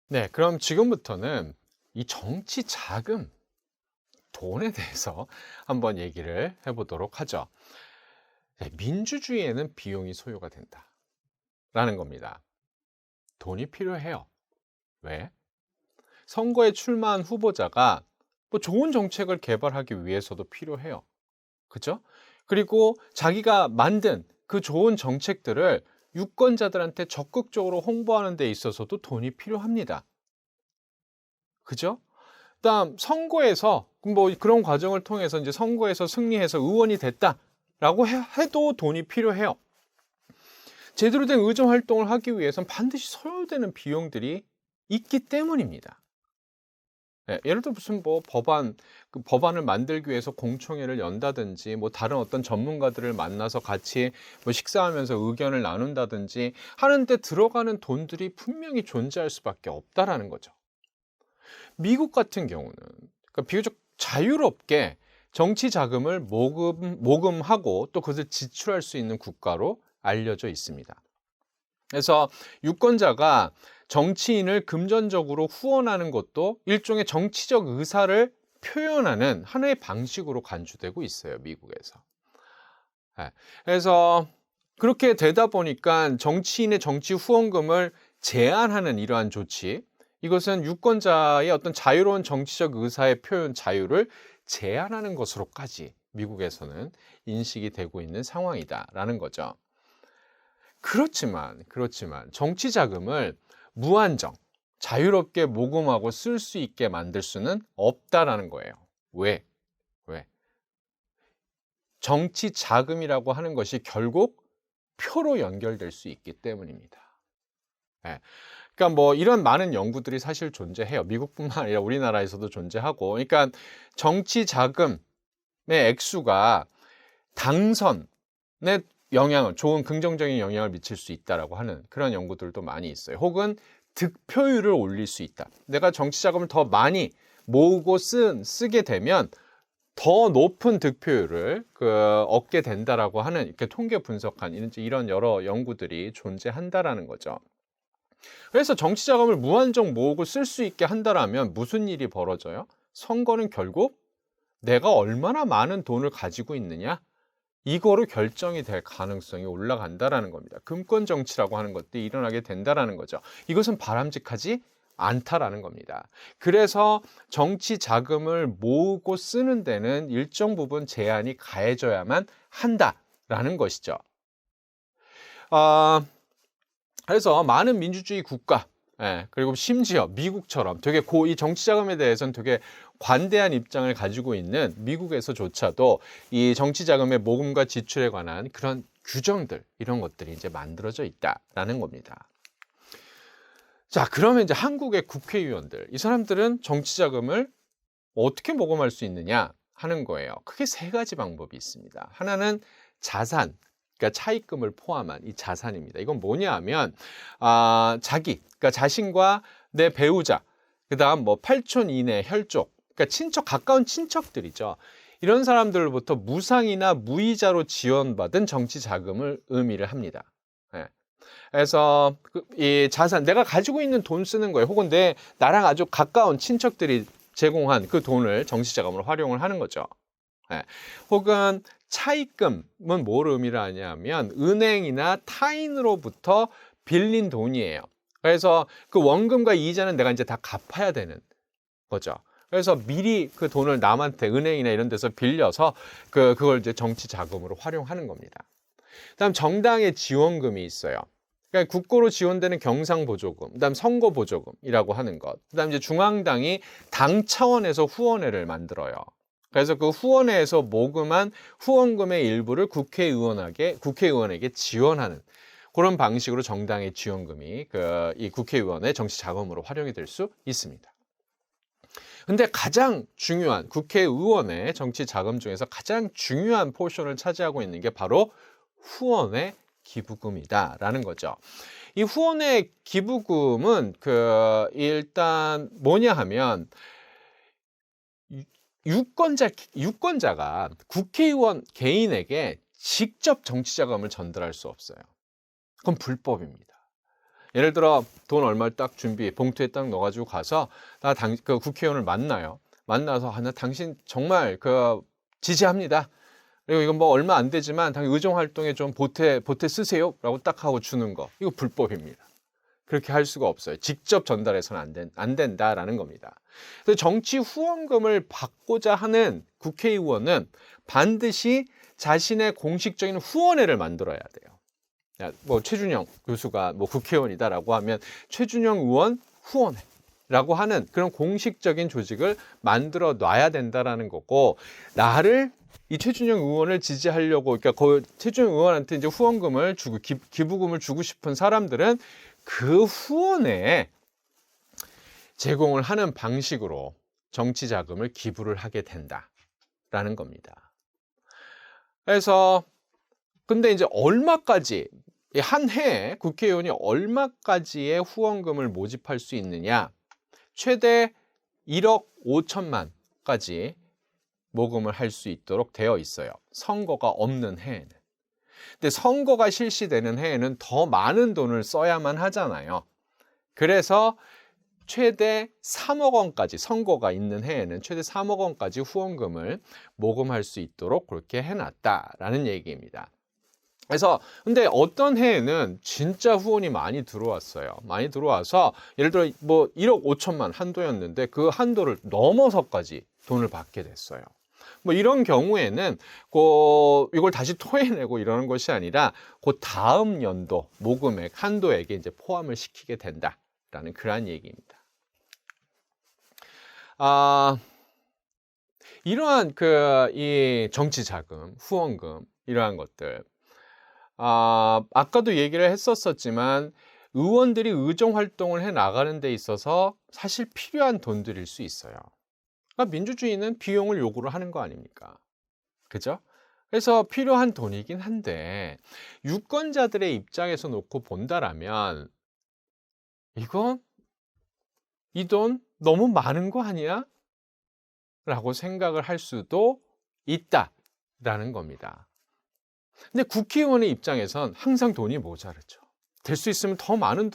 네, 그럼 지금부터는 이 정치 자금, 돈에 대해서 한번 얘기를 해보도록 하죠. 네, 민주주의에는 비용이 소요가 된다라는 겁니다. 돈이 필요해요. 왜? 선거에 출마한 후보자가 뭐 좋은 정책을 개발하기 위해서도 필요해요. 그죠? 그리고 자기가 만든 그 좋은 정책들을 유권자들한테 적극적으로 홍보하는 데 있어서도 돈이 필요합니다. 그죠? 그다음 선거에서 뭐 그런 과정을 통해서 이제 선거에서 승리해서 의원이 됐다라고 해도 돈이 필요해요. 제대로 된 의정 활동을 하기 위해선 반드시 소요되는 비용들이 있기 때문입니다. 예, 예를 들어 무슨 뭐 법안을 만들기 위해서 공청회를 연다든지 뭐 다른 어떤 전문가들을 만나서 같이 뭐 식사하면서 의견을 나눈다든지 하는데 들어가는 돈들이 분명히 존재할 수밖에 없다라는 거죠. 미국 같은 경우는 그러니까 비교적 자유롭게 정치 자금을 모금하고 또 그것을 지출할 수 있는 국가로 알려져 있습니다. 그래서 유권자가 정치인을 금전적으로 후원하는 것도 일종의 정치적 의사를 표현하는 하나의 방식으로 간주되고 있어요, 미국에서. 예. 그래서 그렇게 되다 보니까 정치인의 정치 후원금을 제한하는 이러한 조치, 이것은 유권자의 어떤 자유로운 정치적 의사의 표현 자유를 제한하는 것으로까지 미국에서는 인식이 되고 있는 상황이다라는 거죠. 그렇지만 정치 자금을 무한정 자유롭게 모금하고 쓸 수 있게 만들 수는 없다라는 거예요. 왜? 왜? 정치 자금이라고 하는 것이 결국 표로 연결될 수 있기 때문입니다. 예. 그러니까 뭐 이런 많은 연구들이 사실 존재해요. 미국뿐만 아니라 우리나라에서도 존재하고. 그러니까 정치 자금의 액수가 당선에 영향을, 좋은 긍정적인 영향을 미칠 수 있다라고 하는 그런 연구들도 많이 있어요. 혹은 득표율을 올릴 수 있다. 내가 정치 자금을 더 많이 모으고 쓰게 되면 더 높은 득표율을 얻게 된다라고 하는 이렇게 통계 분석한 이런 여러 연구들이 존재한다라는 거죠. 그래서 정치 자금을 무한정 모으고 쓸 수 있게 한다라면 무슨 일이 벌어져요? 선거는 결국 내가 얼마나 많은 돈을 가지고 있느냐? 이거로 결정이 될 가능성이 올라간다라는 겁니다. 금권 정치라고 하는 것들이 일어나게 된다라는 거죠. 이것은 바람직하지 않다라는 겁니다. 그래서 정치 자금을 모으고 쓰는 데는 일정 부분 제한이 가해져야만 한다라는 것이죠. 아, 그래서 많은 민주주의 국가, 그리고 심지어 미국처럼 되게 이 정치 자금에 대해서는 되게 관대한 입장을 가지고 있는 미국에서조차도 이 정치 자금의 모금과 지출에 관한 그런 규정들, 이런 것들이 이제 만들어져 있다라는 겁니다. 자, 그러면 이제 한국의 국회의원들, 이 사람들은 정치 자금을 어떻게 모금할 수 있느냐 하는 거예요. 크게 세 가지 방법이 있습니다. 하나는 자산, 그러니까 차입금을 포함한 이 자산입니다. 이건 뭐냐 하면 그러니까 자신과 내 배우자, 그다음 뭐 팔촌 이내 혈족, 그러니까 가까운 친척들이죠. 이런 사람들로부터 무상이나 무이자로 지원받은 정치 자금을 의미를 합니다. 예. 그래서 이 자산, 내가 가지고 있는 돈 쓰는 거예요. 혹은 나랑 아주 가까운 친척들이 제공한 그 돈을 정치 자금으로 활용을 하는 거죠. 예. 혹은 차입금은 뭘 의미를 하냐면 은행이나 타인으로부터 빌린 돈이에요. 그래서 그 원금과 이자는 내가 이제 다 갚아야 되는 거죠. 그래서 미리 그 돈을 남한테 은행이나 이런 데서 빌려서 그걸 이제 정치 자금으로 활용하는 겁니다. 그다음 정당의 지원금이 있어요. 그러니까 국고로 지원되는 경상보조금, 그다음 선거보조금이라고 하는 것. 그다음 이제 중앙당이 당 차원에서 후원회를 만들어요. 그래서 그 후원회에서 모금한 후원금의 일부를 국회의원에게 지원하는 그런 방식으로 정당의 지원금이 이 국회의원의 정치 자금으로 활용이 될 수 있습니다. 근데 가장 중요한 국회의원의 정치 자금 중에서 가장 중요한 포션을 차지하고 있는 게 바로 후원의 기부금이다라는 거죠. 이 후원의 기부금은 일단 뭐냐 하면 유권자가 국회의원 개인에게 직접 정치 자금을 전달할 수 없어요. 그건 불법입니다. 예를 들어 돈 얼마를 딱 봉투에 딱 넣어가지고 가서 그 국회의원을 만나요. 만나서 나 당신 정말 지지합니다. 그리고 이건 뭐 얼마 안 되지만 당연히 의정 활동에 좀 보태 쓰세요라고 딱 하고 주는 거, 이거 불법입니다. 그렇게 할 수가 없어요. 직접 전달해서는 안 된다라는 겁니다. 그래서 정치 후원금을 받고자 하는 국회의원은 반드시 자신의 공식적인 후원회를 만들어야 돼요. 뭐 최준영 교수가 뭐 국회의원이다라고 하면 최준영 의원 후원회라고 하는 그런 공식적인 조직을 만들어 놔야 된다라는 거고, 이 최준영 의원을 지지하려고, 그러니까 최준영 의원한테 이제 후원금을 주고 기부금을 주고 싶은 사람들은 그 후원에 제공을 하는 방식으로 정치 자금을 기부를 하게 된다라는 겁니다. 그래서 근데 이제 얼마까지, 한 해에 국회의원이 얼마까지의 후원금을 모집할 수 있느냐? 최대 1억 5천만까지 모금을 할 수 있도록 되어 있어요. 선거가 없는 해에는. 근데 선거가 실시되는 해에는 더 많은 돈을 써야만 하잖아요. 그래서 최대 3억 원까지, 선거가 있는 해에는 최대 3억 원까지 후원금을 모금할 수 있도록 그렇게 해놨다라는 얘기입니다. 그래서 근데 어떤 해에는 진짜 후원이 많이 들어왔어요. 많이 들어와서 예를 들어 뭐 1억 5천만 한도였는데 그 한도를 넘어서까지 돈을 받게 됐어요. 뭐 이런 경우에는 이걸 다시 토해내고 이러는 것이 아니라 그 다음 연도 모금액 한도액에 이제 포함을 시키게 된다라는 그러한 얘기입니다. 이러한 이 정치 자금, 후원금 이러한 것들, 아까도 얘기를 했었지만 의원들이 의정 활동을 해 나가는 데 있어서 사실 필요한 돈들일 수 있어요. 그러니까 민주주의는 비용을 요구를 하는 거 아닙니까? 그죠? 그래서 필요한 돈이긴 한데 유권자들의 입장에서 놓고 본다라면 이 돈 너무 많은 거 아니야? 라고 생각을 할 수도 있다라는 겁니다. 근데 국회의원의 입장에선 항상 돈이 모자르죠. 될 수 있으면 더 많은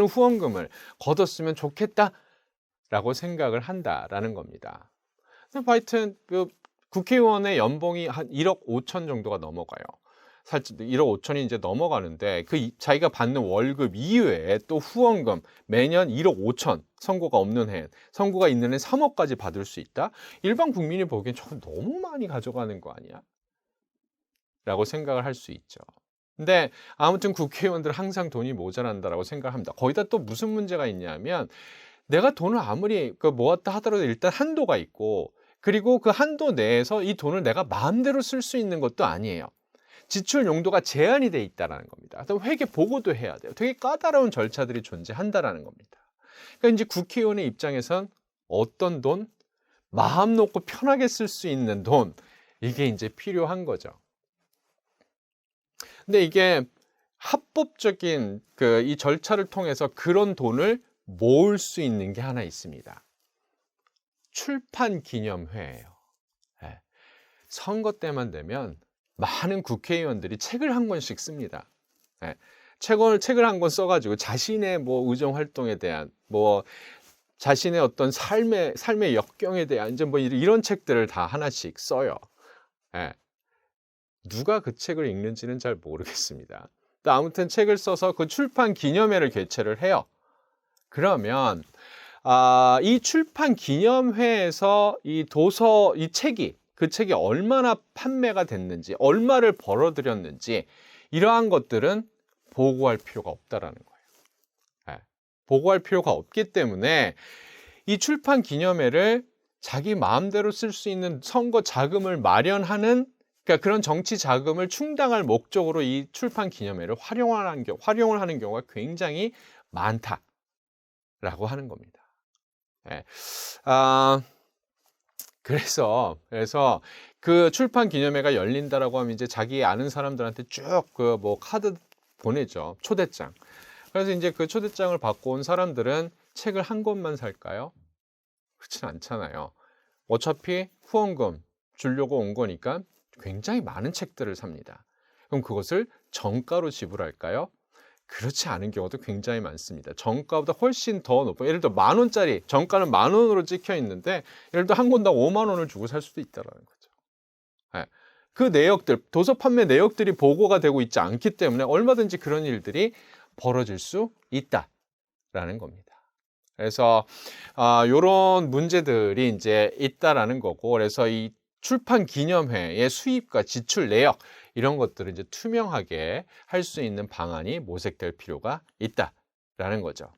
후원금을 걷었으면 좋겠다라고 생각을 한다라는 겁니다. 하여튼 국회의원의 연봉이 한 1억 5천 정도가 넘어가요. 살짝 1억 5천이 이제 넘어가는데 자기가 받는 월급 이외에 또 후원금 매년 1억 5천, 선거가 없는 해, 선거가 있는 해 3억까지 받을 수 있다? 일반 국민이 보기엔 저건 너무 많이 가져가는 거 아니야? 라고 생각을 할 수 있죠. 근데 아무튼 국회의원들 항상 돈이 모자란다라고 생각합니다. 거기다 또 무슨 문제가 있냐면 내가 돈을 아무리 모았다 하더라도 일단 한도가 있고, 그리고 그 한도 내에서 이 돈을 내가 마음대로 쓸 수 있는 것도 아니에요. 지출 용도가 제한이 돼 있다는 겁니다. 회계 보고도 해야 돼요. 되게 까다로운 절차들이 존재한다는 겁니다. 그러니까 이제 국회의원의 입장에선 어떤 돈, 마음 놓고 편하게 쓸 수 있는 돈, 이게 이제 필요한 거죠. 근데 이게 합법적인 이 절차를 통해서 그런 돈을 모을 수 있는 게 하나 있습니다. 출판 기념회예요. 네. 선거 때만 되면 많은 국회의원들이 책을 한 권씩 씁니다. 네. 책을 한 권 써가지고 자신의 뭐 의정 활동에 대한, 뭐 자신의 어떤 삶의 역경에 대한 이제 뭐 이런 책들을 다 하나씩 써요. 네. 누가 그 책을 읽는지는 잘 모르겠습니다. 아무튼 책을 써서 그 출판 기념회를 개최를 해요. 그러면 이 출판 기념회에서 그 책이 얼마나 판매가 됐는지, 얼마를 벌어들였는지 이러한 것들은 보고할 필요가 없다라는 거예요. 네. 보고할 필요가 없기 때문에 이 출판 기념회를 자기 마음대로 쓸 수 있는 선거 자금을 마련하는, 그러니까 그런 정치 자금을 충당할 목적으로 이 출판 기념회를 활용을 하는 경우가 굉장히 많다라고 하는 겁니다. 네. 그래서 그 출판 기념회가 열린다라고 하면 이제 자기 아는 사람들한테 쭉 뭐 카드 보내죠. 초대장. 그래서 이제 그 초대장을 받고 온 사람들은 책을 한 권만 살까요? 그렇진 않잖아요. 어차피 후원금 주려고 온 거니까 굉장히 많은 책들을 삽니다. 그럼 그것을 정가로 지불할까요? 그렇지 않은 경우도 굉장히 많습니다. 정가보다 훨씬 더 높은, 예를 들어 10,000원짜리, 정가는 10,000원으로 찍혀 있는데 예를 들어 한 권당 50,000원을 주고 살 수도 있다라는 거죠. 예. 그 내역들, 도서 판매 내역들이 보고가 되고 있지 않기 때문에 얼마든지 그런 일들이 벌어질 수 있다라는 겁니다. 그래서 요런 문제들이 이제 있다라는 거고, 그래서 이 출판 기념회의 수입과 지출 내역 이런 것들을 이제 투명하게 할 수 있는 방안이 모색될 필요가 있다라는 거죠.